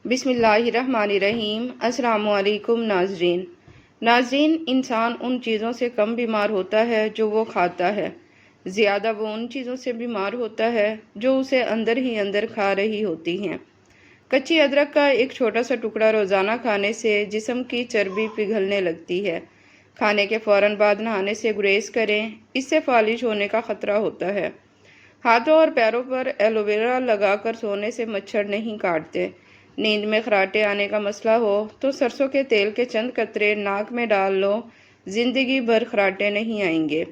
بسم اللہ الرحمن الرحیم۔ السلام علیکم ناظرین، انسان ان چیزوں سے کم بیمار ہوتا ہے جو وہ کھاتا ہے، زیادہ وہ ان چیزوں سے بیمار ہوتا ہے جو اسے اندر ہی اندر کھا رہی ہوتی ہیں۔ کچی ادرک کا ایک چھوٹا سا ٹکڑا روزانہ کھانے سے جسم کی چربی پگھلنے لگتی ہے۔ کھانے کے فوراً بعد نہانے سے گریز کریں، اس سے فالج ہونے کا خطرہ ہوتا ہے۔ ہاتھوں اور پیروں پر ایلو ویرا لگا کر سونے سے مچھر نہیں کاٹتے۔ نیند میں خراٹے آنے کا مسئلہ ہو تو سرسوں کے تیل کے چند قطرے ناک میں ڈال لو، زندگی بھر خراٹے نہیں آئیں گے۔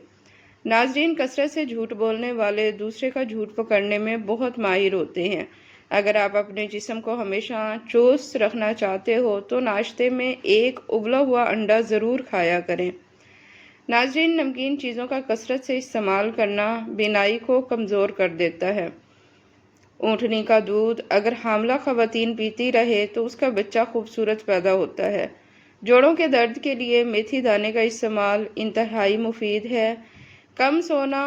ناظرین، کثرت سے جھوٹ بولنے والے دوسرے کا جھوٹ پکڑنے میں بہت ماہر ہوتے ہیں۔ اگر آپ اپنے جسم کو ہمیشہ چست رکھنا چاہتے ہو تو ناشتے میں ایک ابلا ہوا انڈا ضرور کھایا کریں۔ ناظرین، نمکین چیزوں کا کثرت سے استعمال کرنا بینائی کو کمزور کر دیتا ہے۔ اونٹنی کا دودھ اگر حاملہ خواتین پیتی رہے تو اس کا بچہ خوبصورت پیدا ہوتا ہے۔ جوڑوں کے درد کے لیے میتھی دانے کا استعمال انتہائی مفید ہے۔ کم سونا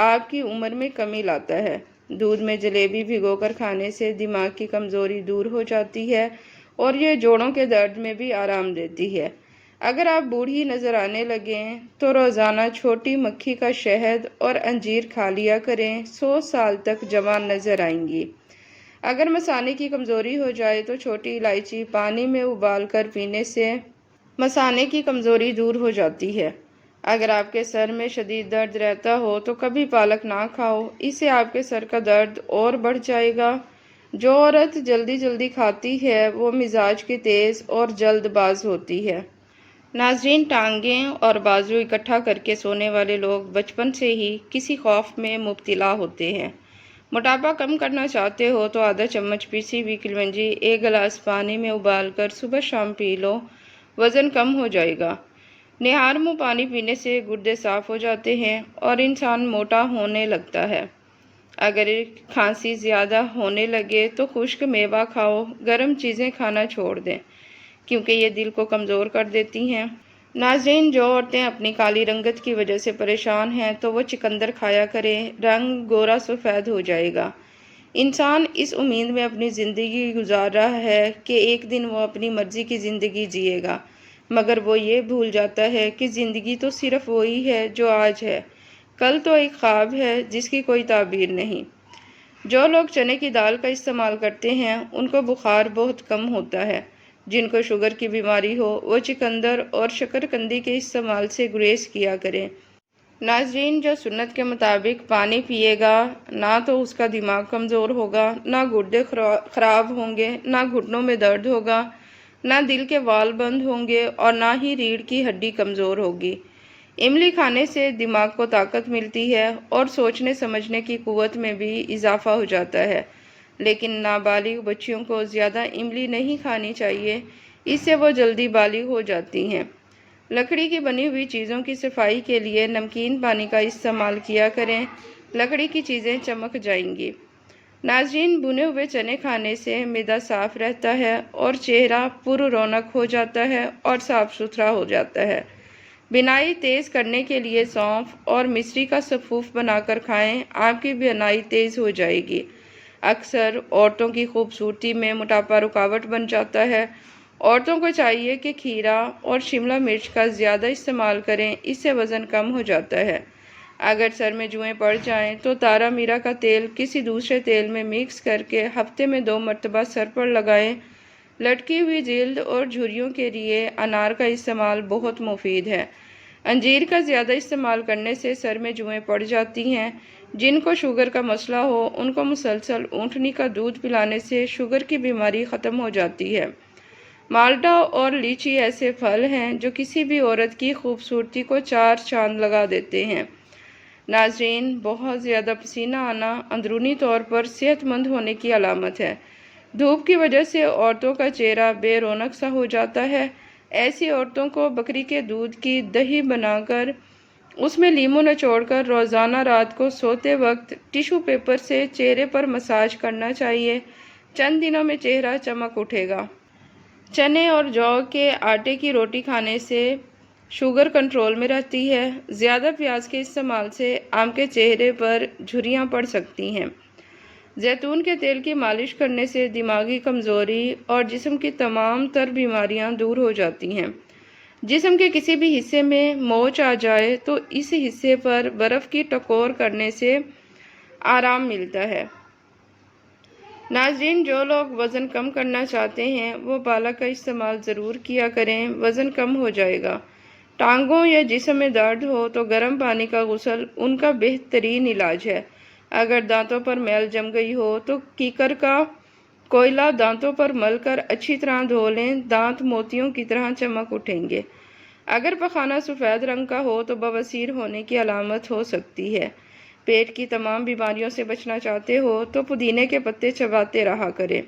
آپ کی عمر میں کمی لاتا ہے۔ دودھ میں جلیبی بھگو کر کھانے سے دماغ کی کمزوری دور ہو جاتی ہے اور یہ جوڑوں کے درد میں بھی آرام دیتی ہے۔ اگر آپ بوڑھی نظر آنے لگیں تو روزانہ چھوٹی مکھی کا شہد اور انجیر کھا لیا کریں، 100 سال تک جوان نظر آئیں گی۔ اگر مثانے کی کمزوری ہو جائے تو چھوٹی الائچی پانی میں ابال کر پینے سے مثانے کی کمزوری دور ہو جاتی ہے۔ اگر آپ کے سر میں شدید درد رہتا ہو تو کبھی پالک نہ کھاؤ، اس سے آپ کے سر کا درد اور بڑھ جائے گا۔ جو عورت جلدی کھاتی ہے وہ مزاج کی تیز اور جلد باز ہوتی ہے۔ ناظرین، ٹانگیں اور بازو اکٹھا کر کے سونے والے لوگ بچپن سے ہی کسی خوف میں مبتلا ہوتے ہیں۔ موٹاپا کم کرنا چاہتے ہو تو آدھا چمچ پیسی ہوئی کلونجی ایک گلاس پانی میں ابال کر صبح شام پی لو، وزن کم ہو جائے گا۔ نہار منہ پانی پینے سے گردے صاف ہو جاتے ہیں اور انسان موٹا ہونے لگتا ہے۔ اگر کھانسی زیادہ ہونے لگے تو خشک میوہ کھاؤ، گرم چیزیں کھانا چھوڑ دیں کیونکہ یہ دل کو کمزور کر دیتی ہیں۔ ناظرین، جو عورتیں اپنی کالی رنگت کی وجہ سے پریشان ہیں تو وہ چقندر کھایا کریں، رنگ گورا سفید ہو جائے گا۔ انسان اس امید میں اپنی زندگی گزار رہا ہے کہ ایک دن وہ اپنی مرضی کی زندگی جیے گا، مگر وہ یہ بھول جاتا ہے کہ زندگی تو صرف وہی ہے جو آج ہے، کل تو ایک خواب ہے جس کی کوئی تعبیر نہیں۔ جو لوگ چنے کی دال کا استعمال کرتے ہیں ان کو بخار بہت کم ہوتا ہے۔ جن کو شوگر کی بیماری ہو وہ چقندر اور شکرقندی کے استعمال سے گریز کیا کریں۔ ناظرین، جو سنت کے مطابق پانی پیے گا نہ تو اس کا دماغ کمزور ہوگا، نہ گردے خراب ہوں گے، نہ گھٹنوں میں درد ہوگا، نہ دل کے وال بند ہوں گے اور نہ ہی ریڑھ کی ہڈی کمزور ہوگی۔ املی کھانے سے دماغ کو طاقت ملتی ہے اور سوچنے سمجھنے کی قوت میں بھی اضافہ ہو جاتا ہے، لیکن نابالغ بچیوں کو زیادہ املی نہیں کھانی چاہیے، اس سے وہ جلدی بالغ ہو جاتی ہیں۔ لکڑی کی بنی ہوئی چیزوں کی صفائی کے لیے نمکین پانی کا استعمال کیا کریں، لکڑی کی چیزیں چمک جائیں گی۔ ناظرین، بھنے ہوئے چنے کھانے سے معدہ صاف رہتا ہے اور چہرہ پر رونق ہو جاتا ہے اور صاف ستھرا ہو جاتا ہے۔ بینائی تیز کرنے کے لیے سونف اور مصری کا سفوف بنا کر کھائیں، آپ کی بینائی تیز ہو جائے گی۔ اکثر عورتوں کی خوبصورتی میں موٹاپا رکاوٹ بن جاتا ہے۔ عورتوں کو چاہیے کہ کھیرا اور شملہ مرچ کا زیادہ استعمال کریں، اس سے وزن کم ہو جاتا ہے۔ اگر سر میں جوئیں پڑ جائیں تو تارا میرا کا تیل کسی دوسرے تیل میں مکس کر کے ہفتے میں 2 مرتبہ سر پر لگائیں۔ لٹکی ہوئی جلد اور جھریوں کے لیے انار کا استعمال بہت مفید ہے۔ انجیر کا زیادہ استعمال کرنے سے سر میں جوئیں پڑ جاتی ہیں۔ جن کو شوگر کا مسئلہ ہو ان کو مسلسل اونٹنی کا دودھ پلانے سے شوگر کی بیماری ختم ہو جاتی ہے۔ مالٹا اور لیچی ایسے پھل ہیں جو کسی بھی عورت کی خوبصورتی کو 4 چاند لگا دیتے ہیں۔ ناظرین، بہت زیادہ پسینہ آنا اندرونی طور پر صحت مند ہونے کی علامت ہے۔ دھوپ کی وجہ سے عورتوں کا چہرہ بے رونق سا ہو جاتا ہے۔ ایسی عورتوں کو بکری کے دودھ کی دہی بنا کر اس میں لیموں نچوڑ کر روزانہ رات کو سوتے وقت ٹیشو پیپر سے چہرے پر مساج کرنا چاہیے۔ چند دنوں میں چہرہ چمک اٹھے گا۔ چنے اور جو کے آٹے کی روٹی کھانے سے شوگر کنٹرول میں رہتی ہے۔ زیادہ پیاز کے استعمال سے آپ کے چہرے پر جھریاں پڑ سکتی ہیں۔ زیتون کے تیل کی مالش کرنے سے دماغی کمزوری اور جسم کی تمام تر بیماریاں دور ہو جاتی ہیں۔ جسم کے کسی بھی حصے میں موچ آ جائے تو اس حصے پر برف کی ٹکور کرنے سے آرام ملتا ہے۔ ناظرین، جو لوگ وزن کم کرنا چاہتے ہیں وہ پالک کا استعمال ضرور کیا کریں، وزن کم ہو جائے گا۔ ٹانگوں یا جسم میں درد ہو تو گرم پانی کا غسل ان کا بہترین علاج ہے۔ اگر دانتوں پر میل جم گئی ہو تو کیکر کا کوئلہ دانتوں پر مل کر اچھی طرح دھو لیں، دانت موتیوں کی طرح چمک اٹھیں گے۔ اگر پخانہ سفید رنگ کا ہو تو بواسیر ہونے کی علامت ہو سکتی ہے۔ پیٹ کی تمام بیماریوں سے بچنا چاہتے ہو تو پودینے کے پتے چباتے رہا کریں۔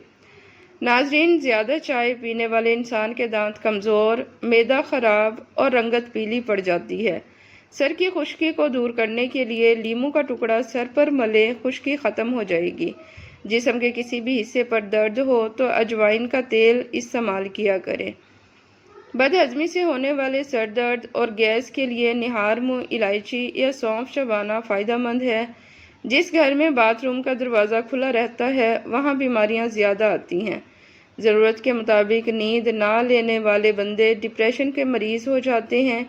ناظرین، زیادہ چائے پینے والے انسان کے دانت کمزور، معدہ خراب اور رنگت پیلی پڑ جاتی ہے۔ سر کی خشکی کو دور کرنے کے لیے لیموں کا ٹکڑا سر پر ملے، خشکی ختم ہو جائے گی۔ جسم کے کسی بھی حصے پر درد ہو تو اجوائن کا تیل استعمال کیا کریں۔ بد ہضمی سے ہونے والے سر درد اور گیس کے لیے نہار منہ الائچی یا سونف چبانا فائدہ مند ہے۔ جس گھر میں باتھ روم کا دروازہ کھلا رہتا ہے وہاں بیماریاں زیادہ آتی ہیں۔ ضرورت کے مطابق نیند نہ لینے والے بندے ڈپریشن کے مریض ہو جاتے ہیں،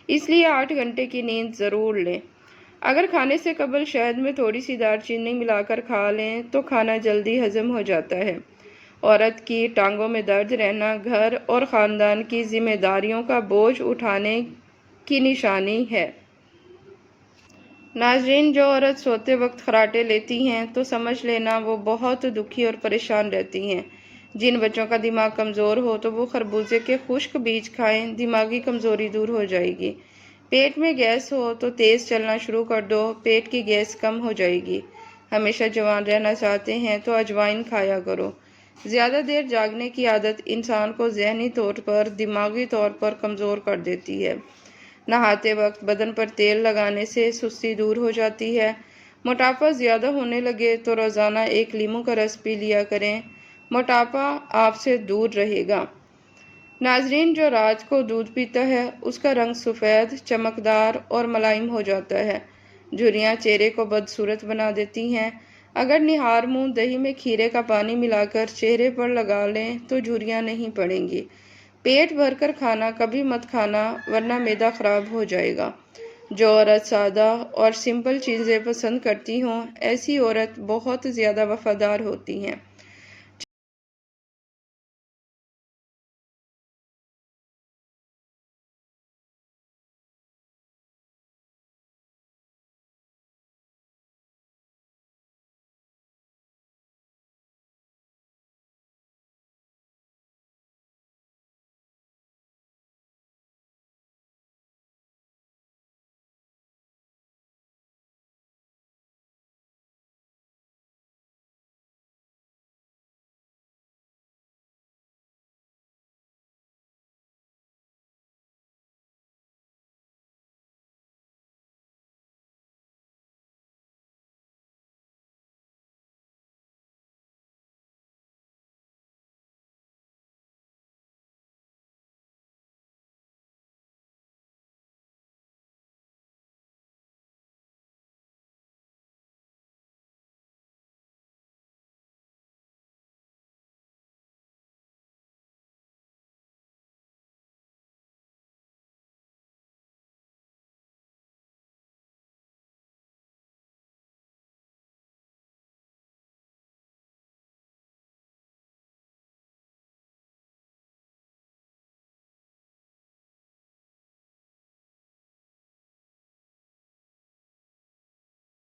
اس لیے 8 گھنٹے کی نیند ضرور لیں۔ اگر کھانے سے قبل شہد میں تھوڑی سی دار چینی ملا کر کھا لیں تو کھانا جلدی ہضم ہو جاتا ہے۔ عورت کی ٹانگوں میں درد رہنا گھر اور خاندان کی ذمہ داریوں کا بوجھ اٹھانے کی نشانی ہے۔ ناظرین، جو عورت سوتے وقت خراٹے لیتی ہیں تو سمجھ لینا وہ بہت دکھی اور پریشان رہتی ہیں۔ جن بچوں کا دماغ کمزور ہو تو وہ خربوزے کے خشک بیج کھائیں، دماغی کمزوری دور ہو جائے گی۔ پیٹ میں گیس ہو تو تیز چلنا شروع کر دو، پیٹ کی گیس کم ہو جائے گی۔ ہمیشہ جوان رہنا چاہتے ہیں تو اجوائن کھایا کرو۔ زیادہ دیر جاگنے کی عادت انسان کو ذہنی طور پر، دماغی طور پر کمزور کر دیتی ہے۔ نہاتے وقت بدن پر تیل لگانے سے سستی دور ہو جاتی ہے۔ موٹاپا زیادہ ہونے لگے تو روزانہ 1 لیموں کا رس پی لیا کریں، موٹاپا آپ سے دور رہے گا۔ ناظرین، جو رات کو دودھ پیتا ہے اس کا رنگ سفید، چمکدار اور ملائم ہو جاتا ہے۔ جھریاں چہرے کو بدصورت بنا دیتی ہیں۔ اگر نہار منہ دہی میں کھیرے کا پانی ملا کر چہرے پر لگا لیں تو جھریاں نہیں پڑیں گی۔ پیٹ بھر کر کھانا کبھی مت کھانا ورنہ معدہ خراب ہو جائے گا۔ جو عورت سادہ اور سمپل چیزیں پسند کرتی ہوں ایسی عورت بہت زیادہ وفادار ہوتی ہیں۔